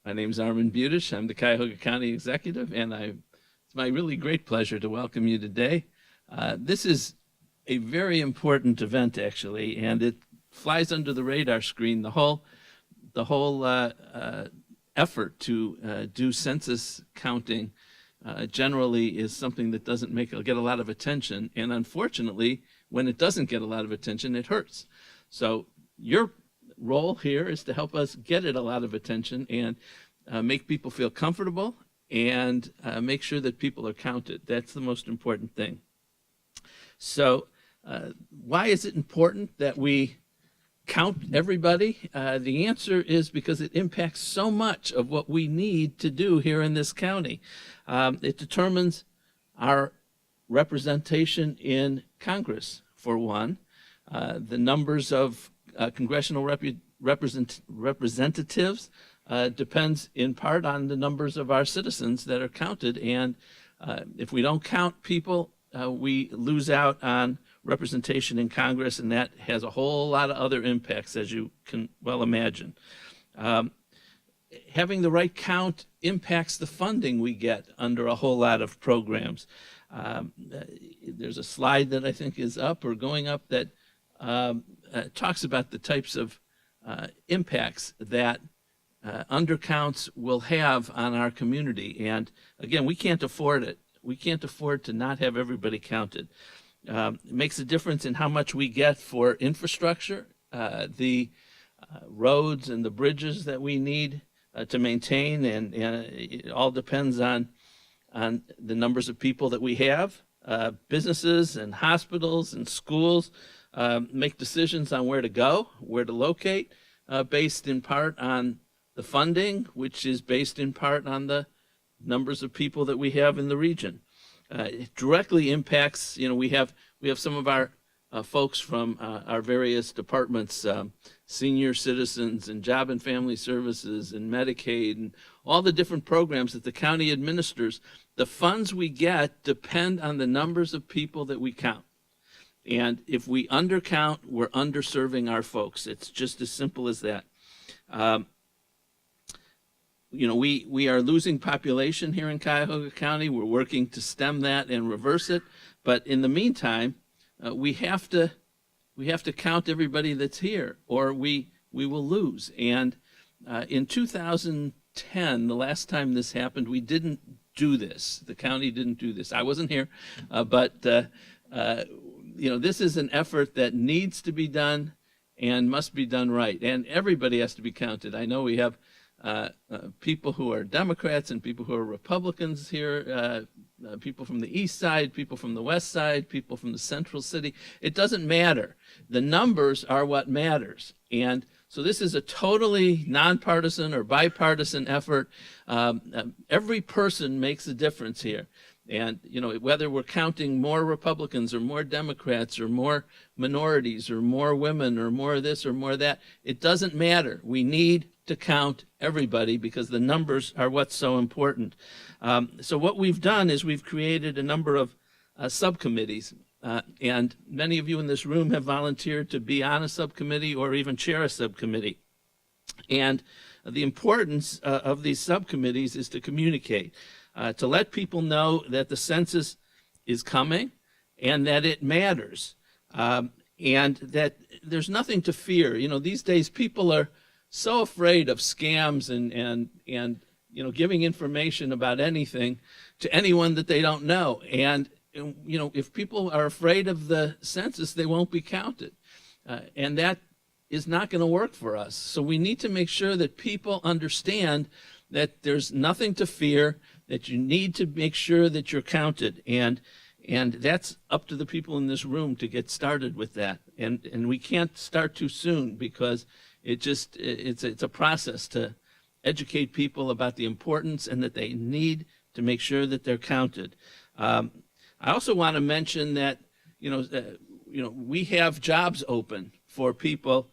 My name is Armond Budish. I'm the Cuyahoga County Executive, and it's my really great pleasure to welcome you today. This is a very important event, actually, and it flies under the radar screen. The whole effort to do census counting generally is something that doesn't get a lot of attention, and unfortunately, when it doesn't get a lot of attention, it hurts. So your role here is to help us get it a lot of attention and make people feel comfortable and make sure that people are counted. That's the most important thing. So why is it important that we count everybody? The answer is because it impacts so much of what we need to do here in this county. It determines our representation in Congress, for one. The numbers of congressional representatives depends in part on the numbers of our citizens that are counted, and if we don't count people, we lose out on representation in Congress, and that has a whole lot of other impacts, as you can well imagine. Having the right count impacts the funding we get under a whole lot of programs. There's a slide that I think is up or going up that talks about the types of impacts that undercounts will have on our community. And again, we can't afford it. We can't afford to not have everybody counted. It makes a difference in how much we get for infrastructure, the roads and the bridges that we need to maintain, and it all depends on the numbers of people that we have. Businesses and hospitals and schools make decisions on where to go, where to locate, based in part on the funding, which is based in part on the numbers of people that we have in the region. It directly impacts, we have some of our folks from our various departments, senior citizens and job and family services and Medicaid and all the different programs that the county administers. The funds we get depend on the numbers of people that we count. And if we undercount, we're underserving our folks. It's just as simple as that. We are losing population here in Cuyahoga County. We're working to stem that and reverse it. But in the meantime, we have to count everybody that's here, or we will lose. And in 2010, the last time this happened, we didn't do this. The county didn't do this. I wasn't here, but this is an effort that needs to be done and must be done right. And everybody has to be counted. I know we have people who are Democrats and people who are Republicans here, people from the east side, people from the west side, people from the central city. It doesn't matter. The numbers are what matters. And so this is a totally nonpartisan or bipartisan effort. Every person makes a difference here. And, whether we're counting more Republicans or more Democrats or more minorities or more women or more this or more that, it doesn't matter. We need to count everybody because the numbers are what's so important. So what we've done is we've created a number of subcommittees, and many of you in this room have volunteered to be on a subcommittee or even chair a subcommittee. And the importance of these subcommittees is to communicate, to let people know that the census is coming and that it matters, and that there's nothing to fear. These days people are so afraid of scams and giving information about anything to anyone that they don't know. And if people are afraid of the census, they won't be counted, and that is not going to work for us. So we need to make sure that people understand that there's nothing to fear, that you need to make sure that you're counted, and that's up to the people in this room to get started with that. And we can't start too soon because it's a process to educate people about the importance and that they need to make sure that they're counted. I also want to mention that we have jobs open for people,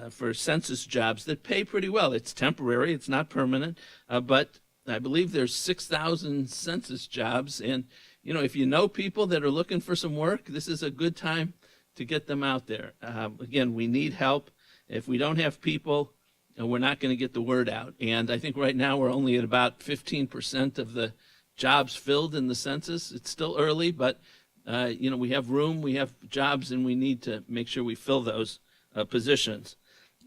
for census jobs that pay pretty well. It's temporary, it's not permanent, but I believe there's 6,000 census jobs, and if you know people that are looking for some work, this is a good time to get them out there. Again, we need help. If we don't have people we're not going to get the word out. And I think right now we're only at about 15% of the jobs filled in the census. It's still early, but we have room, we have jobs, and we need to make sure we fill those positions.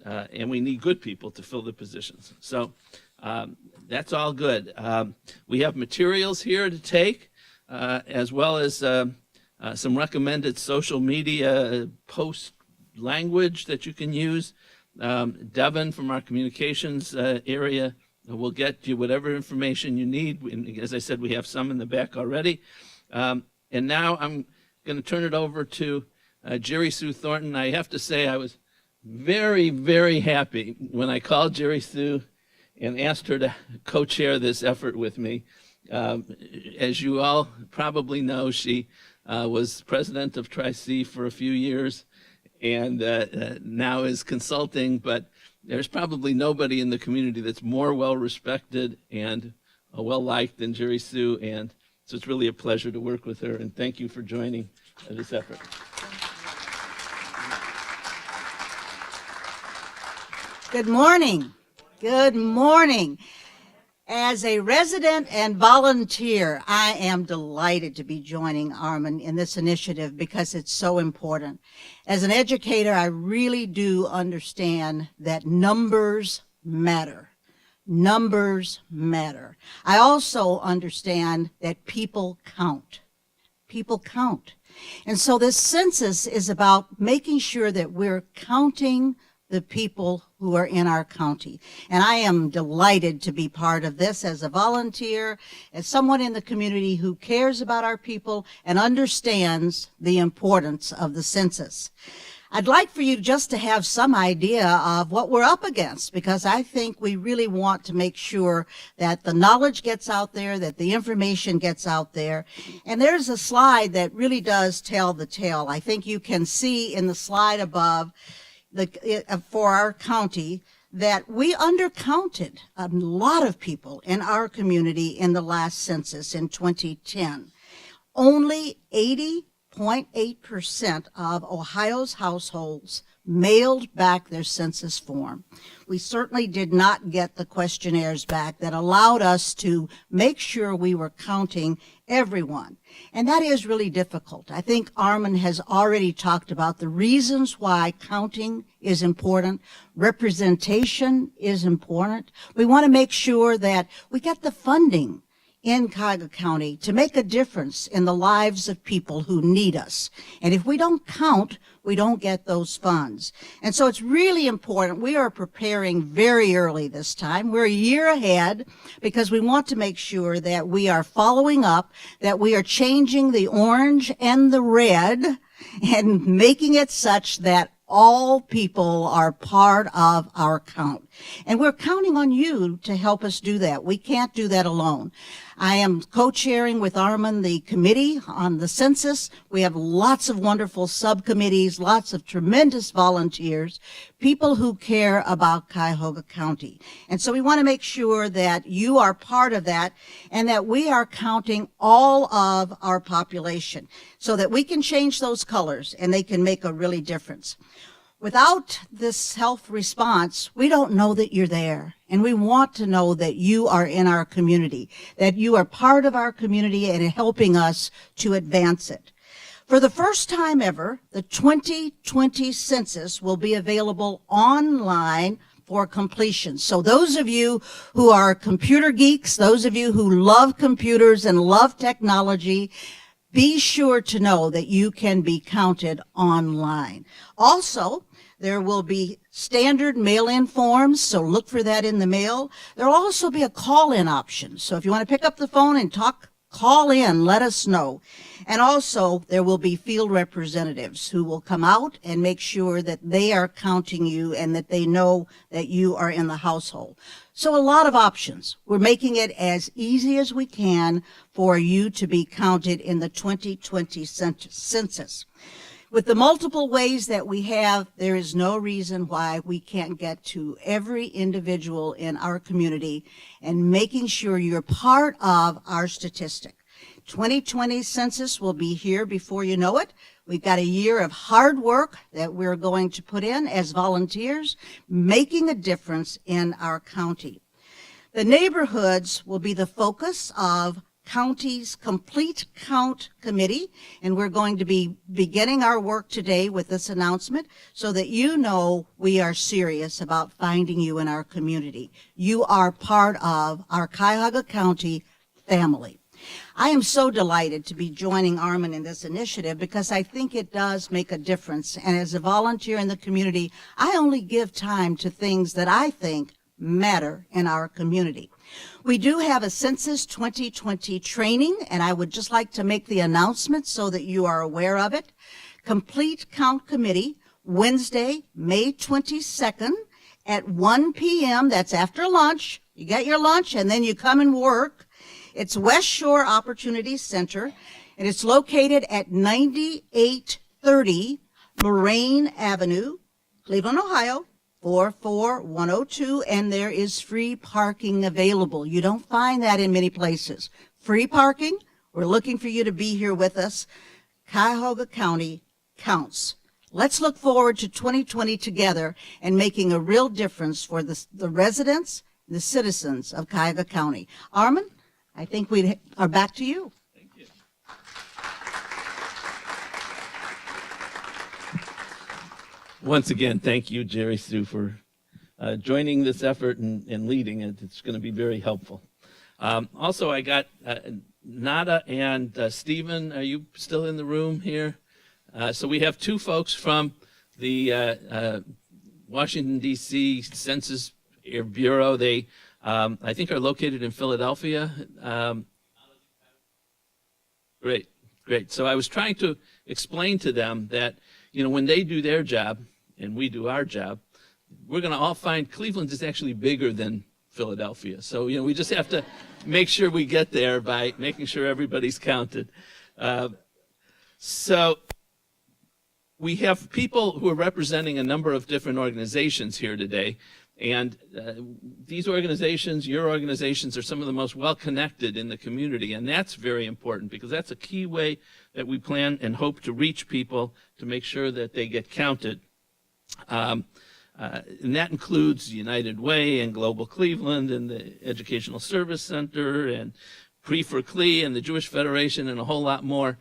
And we need good people to fill the positions. So that's all good. We have materials here to take, as well as some recommended social media post language that you can use. Devin from our communications area will get you whatever information you need. And as I said, we have some in the back already. And now I'm going to turn it over to Jerry Sue Thornton. I have to say I was very, very happy when I called Jerry Sue and asked her to co-chair this effort with me. As you all probably know, she was president of Tri-C for a few years and now is consulting, but there's probably nobody in the community that's more well-respected and well-liked than Jerry Sue, and so it's really a pleasure to work with her, and thank you for joining this effort. Good morning. Good morning. As a resident and volunteer, I am delighted to be joining Armond in this initiative because it's so important. As an educator, I really do understand that numbers matter. Numbers matter. I also understand that people count. People count. And so this census is about making sure that we're counting the people who are in our county. And I am delighted to be part of this as a volunteer, as someone in the community who cares about our people and understands the importance of the census. I'd like for you just to have some idea of what we're up against, because I think we really want to make sure that the knowledge gets out there, that the information gets out there. And there's a slide that really does tell the tale. I think you can see in the slide above for our county that we undercounted a lot of people in our community in the last census in 2010. Only 80.8% of Ohio's households mailed back their census form. We certainly did not get the questionnaires back that allowed us to make sure we were counting everyone. And that is really difficult. I think Armond has already talked about the reasons why counting is important. Representation is important. We want to make sure that we get the funding in Cuyahoga County to make a difference in the lives of people who need us. And if we don't count, we don't get those funds. And so it's really important. We are preparing very early this time. We're a year ahead because we want to make sure that we are following up, that we are changing the orange and the red and making it such that all people are part of our count. And we're counting on you to help us do that. We can't do that alone. I am co-chairing with Armond the committee on the census. We have lots of wonderful subcommittees, lots of tremendous volunteers, people who care about Cuyahoga County. And so we want to make sure that you are part of that and that we are counting all of our population so that we can change those colors and they can make a really difference. Without this self-response, we don't know that you're there. And we want to know that you are in our community, that you are part of our community and helping us to advance it. For the first time ever, the 2020 census will be available online for completion. So those of you who are computer geeks, those of you who love computers and love technology, be sure to know that you can be counted online. Also, there will be standard mail-in forms, so look for that in the mail. There will also be a call-in option. So if you want to pick up the phone and call in, let us know. And also, there will be field representatives who will come out and make sure that they are counting you and that they know that you are in the household. So a lot of options. We're making it as easy as we can for you to be counted in the 2020 census. With the multiple ways that we have, there is no reason why we can't get to every individual in our community and making sure you're part of our statistic. 2020 census will be here before you know it. We've got a year of hard work that we're going to put in as volunteers, making a difference in our county. The neighborhoods will be the focus of county's Complete Count Committee, and we're going to be beginning our work today with this announcement so that you know we are serious about finding you in our community. You are part of our Cuyahoga County family. I am so delighted to be joining Armond in this initiative because I think it does make a difference. And as a volunteer in the community, I only give time to things that I think matter in our community. We do have a Census 2020 training, and I would just like to make the announcement so that you are aware of it. Complete Count Committee, Wednesday, May 22nd at 1 p.m. That's after lunch. You get your lunch, and then you come and work. It's West Shore Opportunity Center, and it's located at 9830 Moraine Avenue, Cleveland, Ohio, 44102, and there is free parking available. You don't find that in many places. Free parking. We're looking for you to be here with us. Cuyahoga County counts. Let's look forward to 2020 together and making a real difference for the residents, the citizens of Cuyahoga County. Armond, I think we are back to you. Thank you. Once again, thank you, Jerry Sue, for joining this effort and leading it. It's going to be very helpful. Also, I got Nada and Stephen. Are you still in the room here? So we have two folks from the Washington, D.C. Census Bureau. They, I think, are located in Philadelphia. Great. So I was trying to explain to them that, when they do their job and we do our job, we're going to all find Cleveland is actually bigger than Philadelphia. So, we just have to make sure we get there by making sure everybody's counted. So we have people who are representing a number of different organizations here today. And these organizations, your organizations, are some of the most well-connected in the community. And that's very important because that's a key way that we plan and hope to reach people to make sure that they get counted. And that includes United Way and Global Cleveland and the Educational Service Center and Pre-for-Cle and the Jewish Federation and a whole lot more.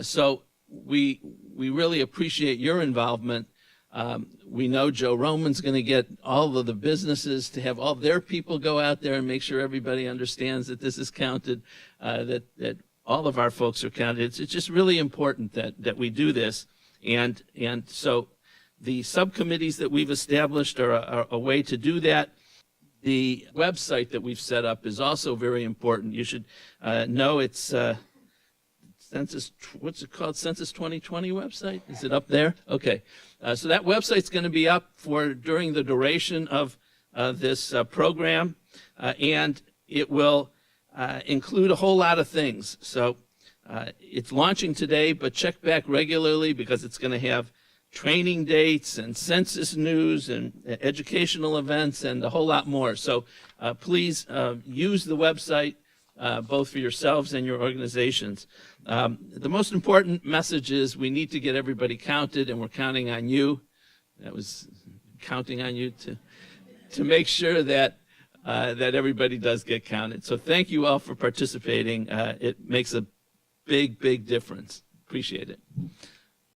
So we really appreciate your involvement. We know Joe Roman's going to get all of the businesses to have all their people go out there and make sure everybody understands that this is counted, that all of our folks are counted. It's just really important that we do this. And so the subcommittees that we've established are a way to do that. The website that we've set up is also very important. You should know it's Census, what's it called? Census 2020 website? Is it up there? Okay. So that website's going to be up during the duration of this program, and it will include a whole lot of things. So it's launching today, but check back regularly because it's going to have training dates and census news and educational events and a whole lot more. So please use the website both for yourselves and your organizations. The most important message is we need to get everybody counted, and we're counting on you. That was counting on you to make sure that everybody does get counted. So thank you all for participating. It makes a big difference. Appreciate it.